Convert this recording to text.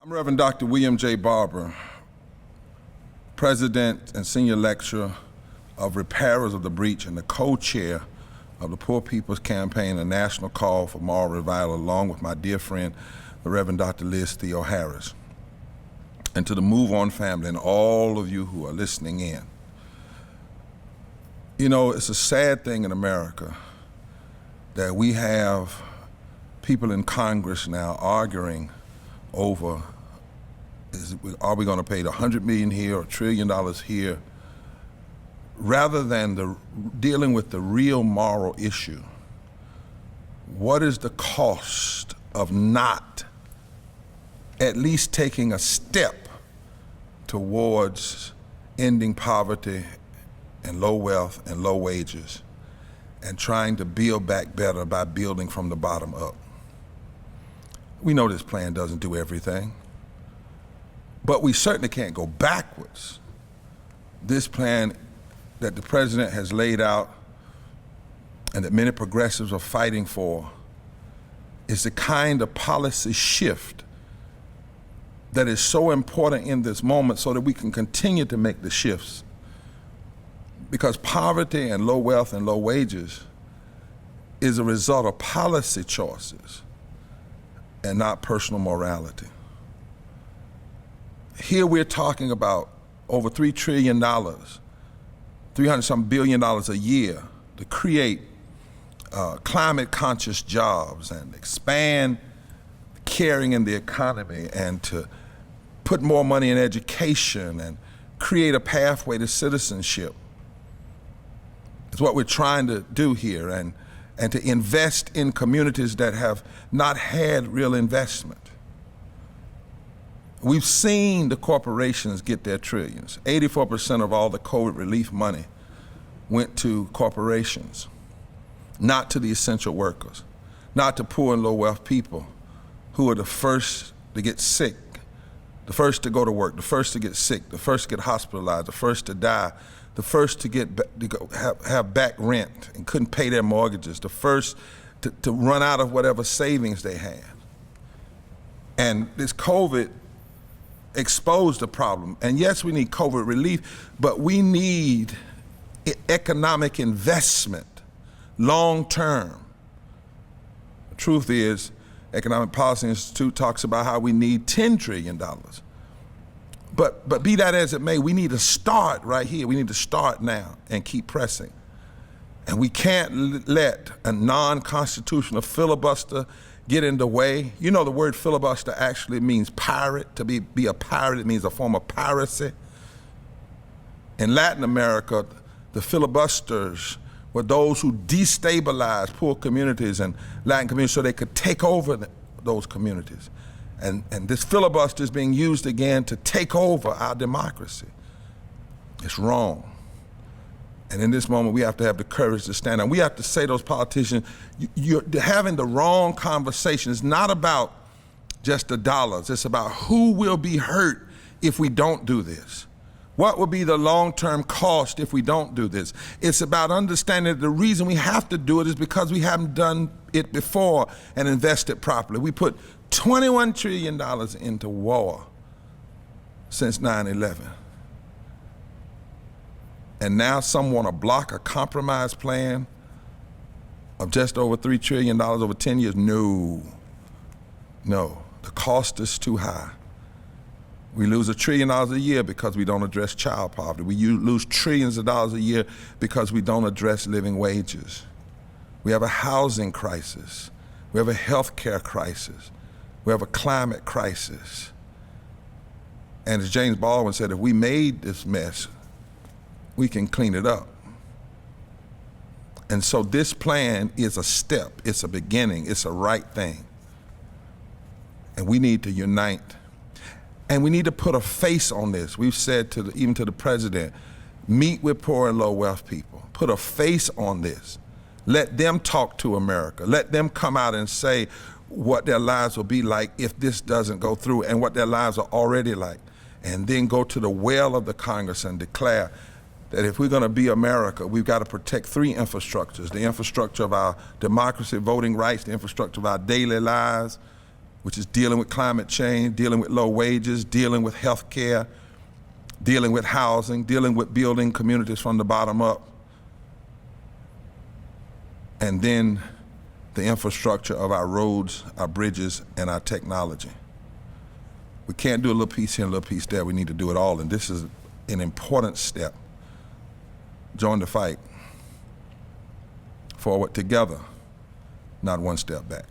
I'm Reverend Dr. William J. Barber, President and Senior Lecturer of Repairers of the Breach and the co-chair of the Poor People's Campaign, a national call for moral revival, along with my dear friend, the Reverend Dr. Liz Theo Harris. And to the MoveOn family and all of you who are listening in. You know, it's a sad thing in America that we have people in Congress now arguing over, are we going to pay the $100 million here or $1 trillion here, rather than dealing with the real moral issue. What is the cost of not at least taking a step towards ending poverty and low wealth and low wages and trying to build back better by building from the bottom up? We know this plan doesn't do everything, but we certainly can't go backwards. This plan that the president has laid out and that many progressives are fighting for is the kind of policy shift that is so important in this moment so that we can continue to make the shifts. Because poverty and low wealth and low wages is a result of policy choices and not personal morality. Here we're talking about over $3 trillion, 300-some billion dollars a year to create climate-conscious jobs and expand caring in the economy and to put more money in education and create a pathway to citizenship. It's what we're trying to do here, and to invest in communities that have not had real investment. We've seen the corporations get their trillions. 84% of all the COVID relief money went to corporations, not to the essential workers, not to poor and low wealth people who are the first to get sick, the first to go to work, the first to get sick, the first to get hospitalized, the first to die, the first to have back rent and couldn't pay their mortgages, the first to run out of whatever savings they had. And this COVID exposed the problem. And yes, we need COVID relief, but we need economic investment, long term. The truth is, Economic Policy Institute talks about how we need $10 trillion. But be that as it may, we need to start right here. We need to start now and keep pressing. And we can't let a non-constitutional filibuster get in the way. You know, the word filibuster actually means pirate. To be a pirate, it means a form of piracy. In Latin America, the filibusters were those who destabilized poor communities and Latin communities so they could take over those communities. And this filibuster is being used again to take over our democracy. It's wrong. And in this moment, we have to have the courage to stand up. We have to say to those politicians, you're having the wrong conversation. It's not about just the dollars. It's about who will be hurt if we don't do this. What will be the long-term cost if we don't do this? It's about understanding that the reason we have to do it is because we haven't done it before and invested properly. We put $21 trillion into war since 9/11. And now some want to block a compromise plan of just over $3 trillion over 10 years. No, the cost is too high. We lose $1 trillion a year because we don't address child poverty. We lose trillions of dollars a year because we don't address living wages. We have a housing crisis. We have a health care crisis. We have a climate crisis. And as James Baldwin said, if we made this mess, we can clean it up. And so this plan is a step, it's a beginning, it's a right thing. And we need to unite. And we need to put a face on this. We've said even to the president, meet with poor and low wealth people. Put a face on this. Let them talk to America. Let them come out and say what their lives will be like if this doesn't go through and what their lives are already like. And then go to the well of the Congress and declare that if we're going to be America, we've got to protect three infrastructures: the infrastructure of our democracy, voting rights, the infrastructure of our daily lives, which is dealing with climate change, dealing with low wages, dealing with health care, dealing with housing, dealing with building communities from the bottom up, and then the infrastructure of our roads, our bridges, and our technology. We can't do a little piece here and a little piece there. We need to do it all, and this is an important step. Join the fight. Forward together, not one step back.